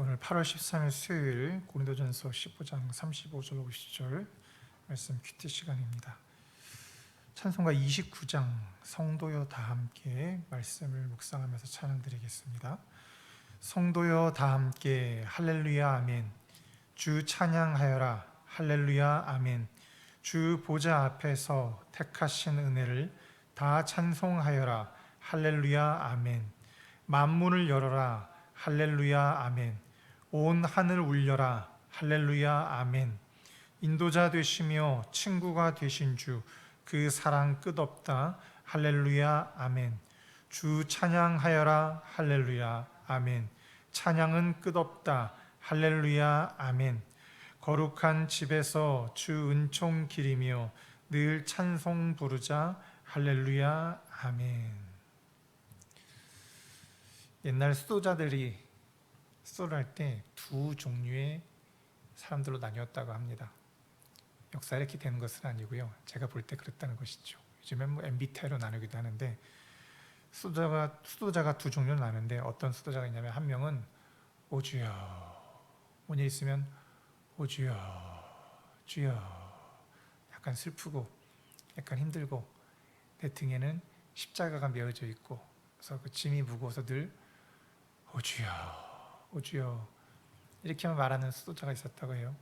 오늘 8월 13일 수요일 고린도전서 15장 35절 50절 말씀 큐티 시간입니다. 찬송가 29장 성도여 다 함께 말씀을 묵상하면서 찬양드리겠습니다. 성도여 다 함께 할렐루야 아멘. 주 찬양하여라 할렐루야 아멘. 주 보좌 앞에서 택하신 은혜를 다 찬송하여라 할렐루야 아멘. 만문을 열어라 할렐루야 아멘. 온 하늘 울려라 할렐루야 아멘. 인도자 되시며 친구가 되신 주 그 사랑 끝없다 할렐루야 아멘. 주 찬양하여라 할렐루야 아멘. 찬양은 끝없다 할렐루야 아멘. 거룩한 집에서 주 은총 기리며 늘 찬송 부르자 할렐루야 아멘. 옛날 수도자들이 수도를 할 때 두 종류의 사람들로 나뉘었다고 합니다. 역사에 이렇게 되는 것은 아니고요. 제가 볼 때 그랬다는 것이죠. 요즘엔 MBTI로 나누기도 하는데 수도자가 두 종류로 나누는데 어떤 수도자가 있냐면 한 명은 오 주여 뭔 일 있으면 오 주여 주여 약간 슬프고 약간 힘들고 내 등에는 십자가가 메어져 있고 그래서 그 짐이 무거워서 늘 오 주여 오 주여 이렇게만 말하는 수도자가 있었다고 해요.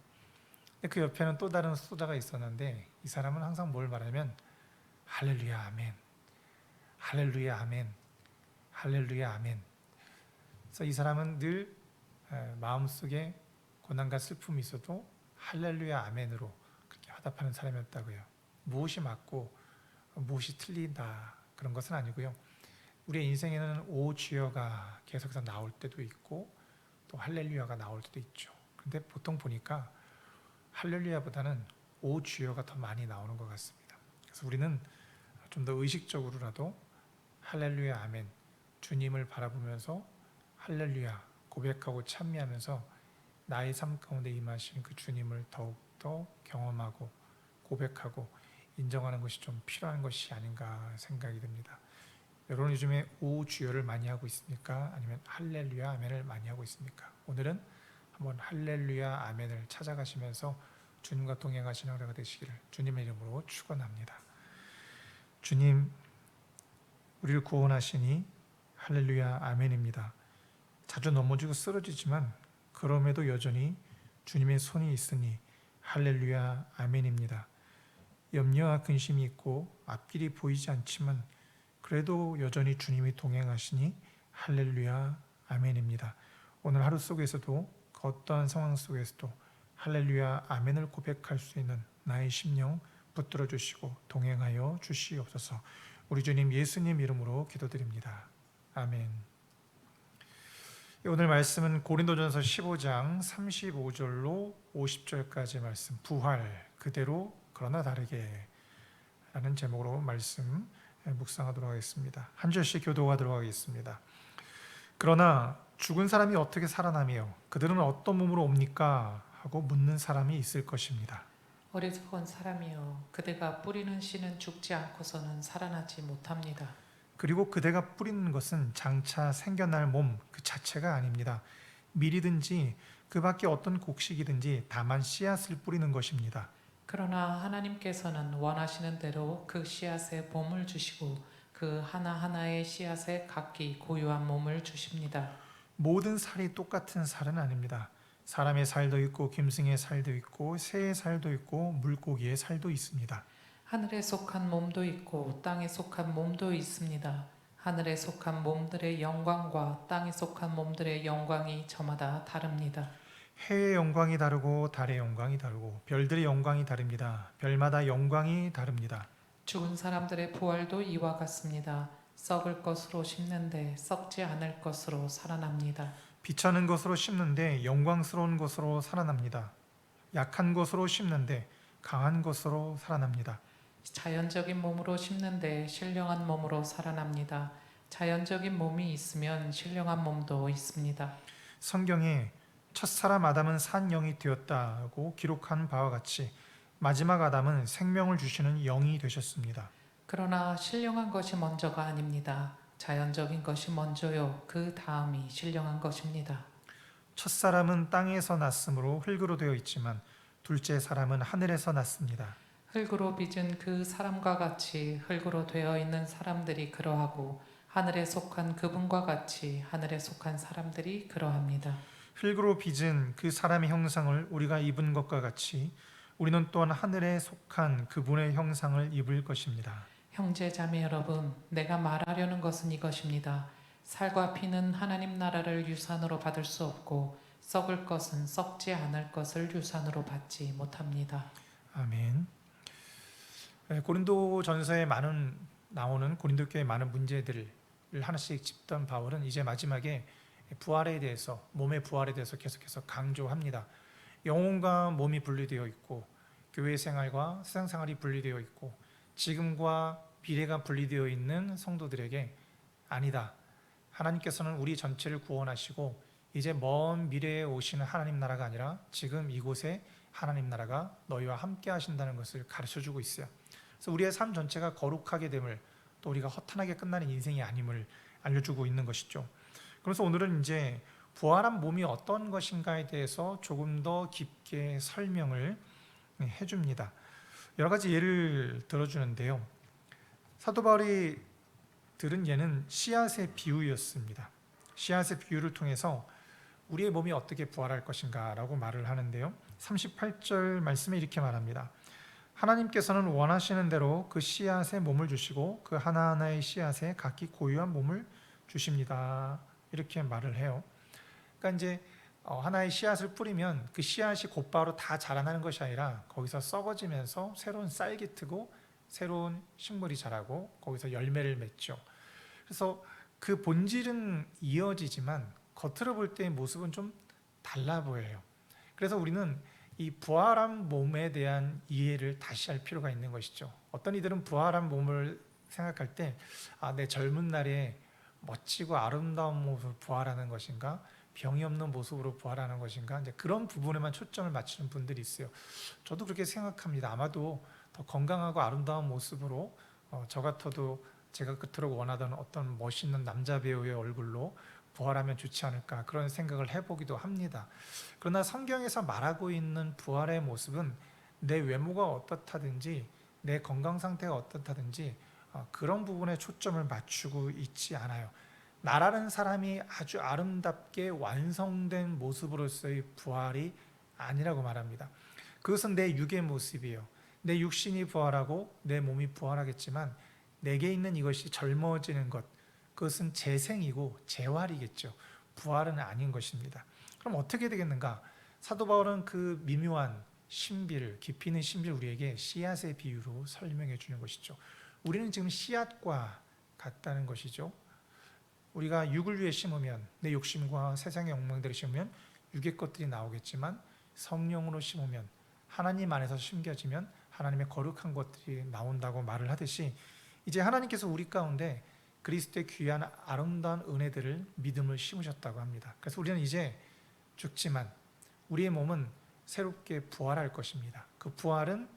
근데 그 옆에는 또 다른 수도자가 있었는데 이 사람은 항상 뭘 말하면 할렐루야 아멘 할렐루야 아멘 할렐루야 아멘. 그래서 이 사람은 늘 마음속에 고난과 슬픔이 있어도 할렐루야 아멘으로 그렇게 화답하는 사람이었다고요. 무엇이 맞고 무엇이 틀리다 그런 것은 아니고요. 우리의 인생에는 오 주여가 계속해서 나올 때도 있고 또 할렐루야가 나올 때도 있죠. 근데 보통 보니까 할렐루야보다는 오 주여가 더 많이 나오는 것 같습니다. 그래서 우리는 좀 더 의식적으로라도 할렐루야 아멘 주님을 바라보면서 할렐루야 고백하고 찬미하면서 나의 삶 가운데 임하신 그 주님을 더욱더 경험하고 고백하고 인정하는 것이 좀 필요한 것이 아닌가 생각이 듭니다. 여러분 요즘에 오 주여를 많이 하고 있습니까? 아니면 할렐루야 아멘을 많이 하고 있습니까? 오늘은 한번 할렐루야 아멘을 찾아가시면서 주님과 동행하시는 하루가 되시기를 주님의 이름으로 축원합니다. 주님 우리를 구원하시니 할렐루야 아멘입니다. 자주 넘어지고 쓰러지지만 그럼에도 여전히 주님의 손이 있으니 할렐루야 아멘입니다. 염려와 근심이 있고 앞길이 보이지 않지만 그래도 여전히 주님이 동행하시니 할렐루야 아멘입니다. 오늘 하루 속에서도 그 어떠한 상황 속에서도 할렐루야 아멘을 고백할 수 있는 나의 심령 붙들어 주시고 동행하여 주시옵소서. 우리 주님 예수님 이름으로 기도드립니다. 아멘. 오늘 말씀은 고린도전서 15장 35절로 50절까지 말씀 부활 그대로 그러나 다르게 라는 제목으로 말씀 묵상하도록 하겠습니다. 한 절씩 교도하도록 하겠습니다. 그러나 죽은 사람이 어떻게 살아나며 그들은 어떤 몸으로 옵니까? 하고 묻는 사람이 있을 것입니다. 어리석은 사람이여 그대가 뿌리는 씨는 죽지 않고서는 살아나지 못합니다. 그리고 그대가 뿌리는 것은 장차 생겨날 몸 그 자체가 아닙니다. 밀이든지 그 밖에 어떤 곡식이든지 다만 씨앗을 뿌리는 것입니다. 그러나 하나님께서는 원하시는 대로 그 씨앗에 몸을 주시고 그 하나하나의 씨앗에 각기 고유한 몸을 주십니다. 모든 살이 똑같은 살은 아닙니다. 사람의 살도 있고 짐승의 살도 있고 새의 살도 있고 물고기의 살도 있습니다. 하늘에 속한 몸도 있고 땅에 속한 몸도 있습니다. 하늘에 속한 몸들의 영광과 땅에 속한 몸들의 영광이 저마다 다릅니다. 해의 영광이 다르고 달의 영광이 다르고 별들의 영광이 다릅니다. 별마다 영광이 다릅니다. 죽은 사람들의 부활도 이와 같습니다. 썩을 것으로 심는데 썩지 않을 것으로 살아납니다. 비차는 것으로 심는데 영광스러운 것으로 살아납니다. 약한 것으로 심는데 강한 것으로 살아납니다. 자연적인 몸으로 심는데 신령한 몸으로 살아납니다. 자연적인 몸이 있으면 신령한 몸도 있습니다. 성경에 첫사람 아담은 산 영이 되었다고 기록한 바와 같이 마지막 아담은 생명을 주시는 영이 되셨습니다. 그러나 신령한 것이 먼저가 아닙니다. 자연적인 것이 먼저요. 그 다음이 신령한 것입니다. 첫 사람은 땅에서 났으므로 흙으로 되어 있지만 둘째 사람은 하늘에서 났습니다. 흙으로 빚은 그 사람과 같이 흙으로 되어 있는 사람들이 그러하고 하늘에 속한 그분과 같이 하늘에 속한 사람들이 그러합니다. 흙으로 빚은 그 사람의 형상을 우리가 입은 것과 같이 우리는 또한 하늘에 속한 그분의 형상을 입을 것입니다. 형제자매 여러분, 내가 말하려는 것은 이것입니다. 살과 피는 하나님 나라를 유산으로 받을 수 없고 썩을 것은 썩지 않을 것을 유산으로 받지 못합니다. 아멘. 고린도전서에 나오는 고린도 교회의 많은 문제들을 하나씩 짚던 바울은 이제 마지막에 부활에 대해서, 몸의 부활에 대해서 계속해서 강조합니다. 영혼과 몸이 분리되어 있고 교회 생활과 세상 생활이 분리되어 있고 지금과 미래가 분리되어 있는 성도들에게 아니다. 하나님께서는 우리 전체를 구원하시고 이제 먼 미래에 오시는 하나님 나라가 아니라 지금 이곳에 하나님 나라가 너희와 함께 하신다는 것을 가르쳐주고 있어요. 그래서 우리의 삶 전체가 거룩하게 됨을, 또 우리가 허탄하게 끝나는 인생이 아님을 알려주고 있는 것이죠. 그래서 오늘은 이제 부활한 몸이 어떤 것인가에 대해서 조금 더 깊게 설명을 해줍니다. 여러 가지 예를 들어주는데요. 사도 바울이 들은 예는 씨앗의 비유였습니다. 씨앗의 비유를 통해서 우리의 몸이 어떻게 부활할 것인가 라고 말을 하는데요. 38절 말씀에 이렇게 말합니다. 하나님께서는 원하시는 대로 그 씨앗에 몸을 주시고 그 하나하나의 씨앗에 각기 고유한 몸을 주십니다. 이렇게 말을 해요. 그러니까 이제 하나의 씨앗을 뿌리면 그 씨앗이 곧바로 다 자라나는 것이 아니라 거기서 썩어지면서 새로운 쌀기 트고 새로운 식물이 자라고 거기서 열매를 맺죠. 그래서 그 본질은 이어지지만 겉으로 볼 때의 모습은 좀 달라 보여요. 그래서 우리는 이 부활한 몸에 대한 이해를 다시 할 필요가 있는 것이죠. 어떤 이들은 부활한 몸을 생각할 때 내 젊은 날에 멋지고 아름다운 모습으로 부활하는 것인가, 병이 없는 모습으로 부활하는 것인가, 이제 그런 부분에만 초점을 맞추는 분들이 있어요. 저도 그렇게 생각합니다. 아마도 더 건강하고 아름다운 모습으로 저 같아도 제가 그토록 원하던 어떤 멋있는 남자 배우의 얼굴로 부활하면 좋지 않을까, 그런 생각을 해보기도 합니다. 그러나 성경에서 말하고 있는 부활의 모습은 내 외모가 어떻다든지 내 건강 상태가 어떻다든지 그런 부분에 초점을 맞추고 있지 않아요. 나라는 사람이 아주 아름답게 완성된 모습으로서의 부활이 아니라고 말합니다. 그것은 내 육의 모습이에요. 내 육신이 부활하고 내 몸이 부활하겠지만 내게 있는 이것이 젊어지는 것, 그것은 재생이고 재활이겠죠. 부활은 아닌 것입니다. 그럼 어떻게 되겠는가? 사도 바울은 그 미묘한 신비를, 깊이 있는 신비를 우리에게 씨앗의 비유로 설명해 주는 것이죠. 우리는 지금 씨앗과 같다는 것이죠. 우리가 육을 위해 심으면, 내 욕심과 세상의 욕망대로 심으면 육의 것들이 나오겠지만 성령으로 심으면, 하나님 안에서 심겨지면 하나님의 거룩한 것들이 나온다고 말을 하듯이, 이제 하나님께서 우리 가운데 그리스도의 귀한 아름다운 은혜들을, 믿음을 심으셨다고 합니다. 그래서 우리는 이제 죽지만 우리의 몸은 새롭게 부활할 것입니다. 그 부활은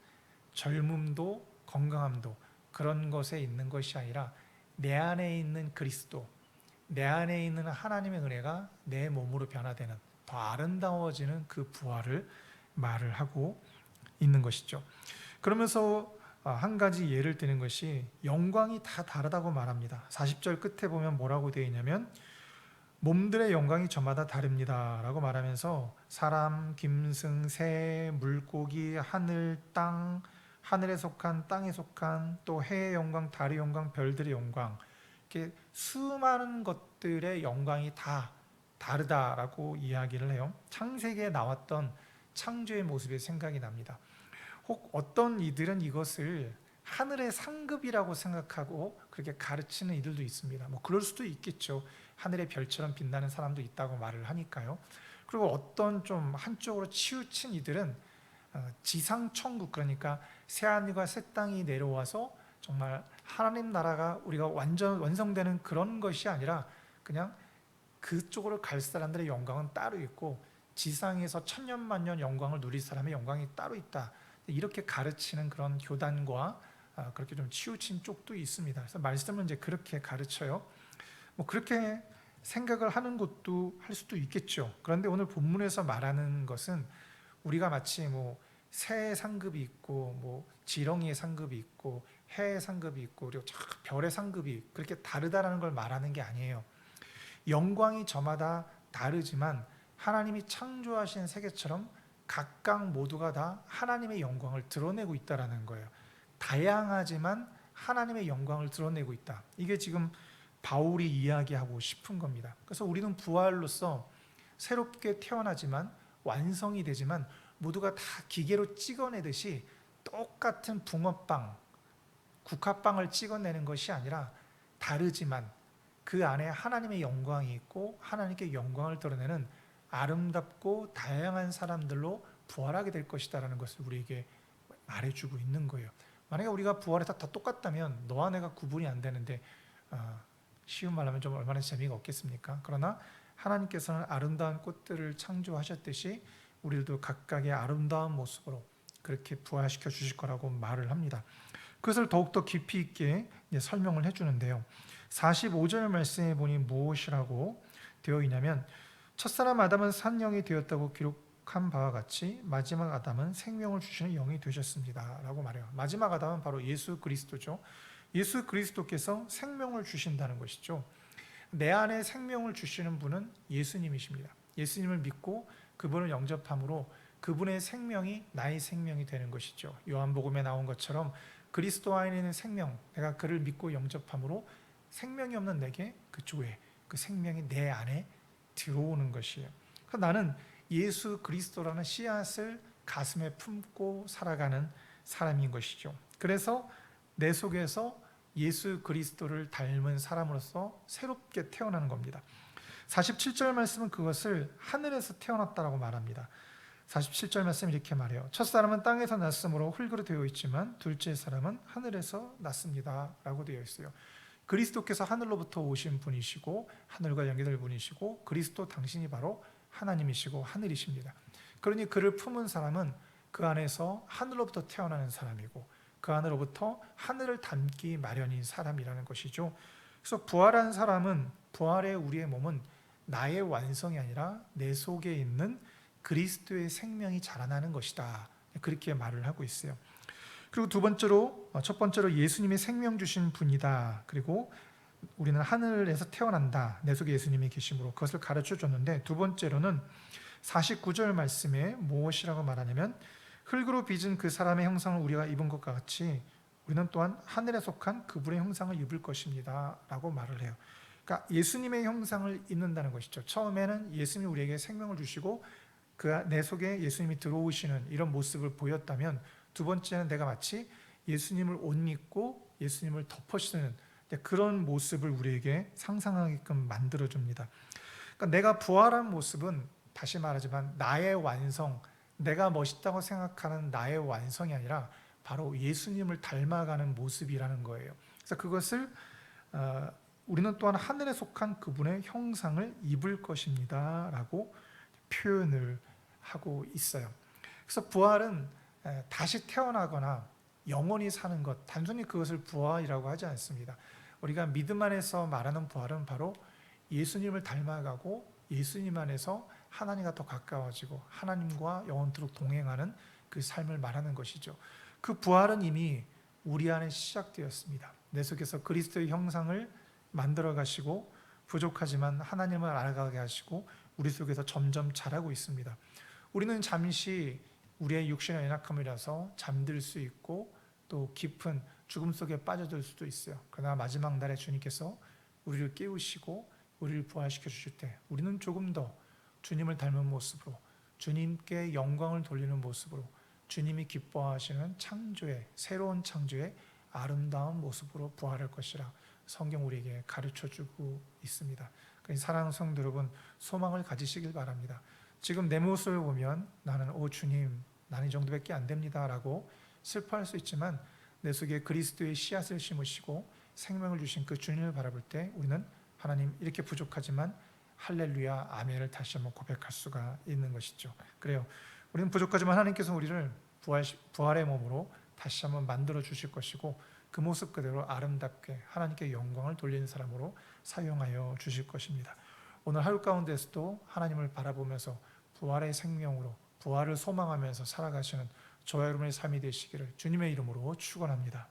젊음도 건강함도 그런 것에 있는 것이 아니라 내 안에 있는 그리스도, 내 안에 있는 하나님의 은혜가 내 몸으로 변화되는, 더 아름다워지는 그 부활을 말을 하고 있는 것이죠. 그러면서 한 가지 예를 드는 것이 영광이 다 다르다고 말합니다. 40절 끝에 보면 뭐라고 되어 있냐면 몸들의 영광이 저마다 다릅니다 라고 말하면서 사람, 짐승, 새, 물고기, 하늘, 땅, 하늘에 속한, 땅에 속한, 또 해의 영광, 달의 영광, 별들의 영광, 이렇게 수많은 것들의 영광이 다 다르다라고 이야기를 해요. 창세기에 나왔던 창조의 모습이 생각이 납니다. 혹 어떤 이들은 이것을 하늘의 상급이라고 생각하고 그렇게 가르치는 이들도 있습니다. 뭐 그럴 수도 있겠죠. 하늘의 별처럼 빛나는 사람도 있다고 말을 하니까요. 그리고 어떤 좀 한쪽으로 치우친 이들은 지상 천국, 그러니까 새 하늘과 새 땅이 내려와서 정말 하나님 나라가 우리가 완전 완성되는 그런 것이 아니라 그냥 그쪽으로 갈 사람들의 영광은 따로 있고 지상에서 천년만년 영광을 누릴 사람의 영광이 따로 있다, 이렇게 가르치는 그런 교단과 그렇게 좀 치우친 쪽도 있습니다. 그래서 말씀은 이제 그렇게 가르쳐요. 뭐 그렇게 생각을 하는 것도 할 수도 있겠죠. 그런데 오늘 본문에서 말하는 것은 우리가 마치 뭐 새의 상급이 있고 뭐 지렁이의 상급이 있고 해의 상급이 있고 그리고 별의 상급이 그렇게 다르다라는 걸 말하는 게 아니에요. 영광이 저마다 다르지만 하나님이 창조하신 세계처럼 각각 모두가 다 하나님의 영광을 드러내고 있다라는 거예요. 다양하지만 하나님의 영광을 드러내고 있다. 이게 지금 바울이 이야기하고 싶은 겁니다. 그래서 우리는 부활로서 새롭게 태어나지만 완성이 되지만 모두가 다 기계로 찍어내듯이 똑같은 붕어빵, 국화빵을 찍어내는 것이 아니라 다르지만 그 안에 하나님의 영광이 있고 하나님께 영광을 드러내는 아름답고 다양한 사람들로 부활하게 될 것이다라는 것을 우리에게 말해주고 있는 거예요. 만약에 우리가 부활해서 다 똑같다면 너와 내가 구분이 안 되는데 쉬운 말로 하면 좀 얼마나 재미가 없겠습니까? 그러나 하나님께서는 아름다운 꽃들을 창조하셨듯이 우리들도 각각의 아름다운 모습으로 그렇게 부활시켜 주실 거라고 말을 합니다. 그것을 더욱더 깊이 있게 설명을 해주는데요. 45절 말씀에 보니 무엇이라고 되어 있냐면 첫사람 아담은 산영이 되었다고 기록한 바와 같이 마지막 아담은 생명을 주시는 영이 되셨습니다 라고 말해요. 마지막 아담은 바로 예수 그리스도죠. 예수 그리스도께서 생명을 주신다는 것이죠. 내 안에 생명을 주시는 분은 예수님이십니다. 예수님을 믿고 그분을 영접함으로 그분의 생명이 나의 생명이 되는 것이죠. 요한복음에 나온 것처럼 그리스도 안에 있는 생명, 내가 그를 믿고 영접함으로 생명이 없는 내게 그 조에 그 생명이 내 안에 들어오는 것이에요. 그래서 나는 예수 그리스도라는 씨앗을 가슴에 품고 살아가는 사람인 것이죠. 그래서 내 속에서 예수 그리스도를 닮은 사람으로서 새롭게 태어나는 겁니다. 47절 말씀은 그것을 하늘에서 태어났다라고 말합니다. 47절 말씀 이렇게 말해요. 첫사람은 땅에서 났으므로 흙으로 되어 있지만 둘째 사람은 하늘에서 났습니다 라고 되어 있어요. 그리스도께서 하늘로부터 오신 분이시고 하늘과 연결될 분이시고 그리스도 당신이 바로 하나님이시고 하늘이십니다. 그러니 그를 품은 사람은 그 안에서 하늘로부터 태어나는 사람이고 그 안으로부터 하늘을 닮기 마련인 사람이라는 것이죠. 그래서 부활한 사람은 부활의 우리의 몸은 나의 완성이 아니라 내 속에 있는 그리스도의 생명이 자라나는 것이다. 그렇게 말을 하고 있어요. 그리고 첫 번째로 예수님이 생명 주신 분이다. 그리고 우리는 하늘에서 태어난다. 내 속에 예수님이 계심으로 그것을 가르쳐 줬는데 두 번째로는 49절 말씀에 무엇이라고 말하냐면 흙으로 빚은 그 사람의 형상을 우리가 입은 것과 같이 우리는 또한 하늘에 속한 그분의 형상을 입을 것입니다 라고 말을 해요. 그러니까 예수님의 형상을 입는다는 것이죠. 처음에는 예수님이 우리에게 생명을 주시고 그 내 속에 예수님이 들어오시는 이런 모습을 보였다면 두 번째는 내가 마치 예수님을 옷 입고 예수님을 덮어씌우는 그런 모습을 우리에게 상상하게끔 만들어줍니다. 그러니까 내가 부활한 모습은 다시 말하지만 나의 완성, 내가 멋있다고 생각하는 나의 완성이 아니라 바로 예수님을 닮아가는 모습이라는 거예요. 그래서 그것을 우리는 또한 하늘에 속한 그분의 형상을 입을 것입니다 라고 표현을 하고 있어요. 그래서 부활은 다시 태어나거나 영원히 사는 것, 단순히 그것을 부활이라고 하지 않습니다. 우리가 믿음 안에서 말하는 부활은 바로 예수님을 닮아가고 예수님 안에서 하나님과 더 가까워지고 하나님과 영원토록 동행하는 그 삶을 말하는 것이죠. 그 부활은 이미 우리 안에 시작되었습니다. 내 속에서 그리스도의 형상을 만들어 가시고 부족하지만 하나님을 알아가게 하시고 우리 속에서 점점 자라고 있습니다. 우리는 잠시 우리의 육신의 연약함이라서 잠들 수 있고 또 깊은 죽음 속에 빠져들 수도 있어요. 그러나 마지막 날에 주님께서 우리를 깨우시고 우리를 부활시켜 주실 때 우리는 조금 더 주님을 닮은 모습으로 주님께 영광을 돌리는 모습으로 주님이 기뻐하시는 창조의 새로운 창조의 아름다운 모습으로 부활할 것이라 성경 우리에게 가르쳐주고 있습니다. 사랑하는 성도 여러분, 소망을 가지시길 바랍니다. 지금 내 모습을 보면 나는 주님 나는 이 정도밖에 안 됩니다 라고 슬퍼할 수 있지만 내 속에 그리스도의 씨앗을 심으시고 생명을 주신 그 주님을 바라볼 때 우리는 하나님 이렇게 부족하지만 할렐루야 아멘을 다시 한번 고백할 수가 있는 것이죠. 그래요. 우리는 부족하지만 하나님께서 우리를 부활의 몸으로 다시 한번 만들어 주실 것이고 그 모습 그대로 아름답게 하나님께 영광을 돌리는 사람으로 사용하여 주실 것입니다. 오늘 하루 가운데서도 하나님을 바라보면서 부활의 생명으로 부활을 소망하면서 살아가시는 저와 여러분의 삶이 되시기를 주님의 이름으로 축원합니다.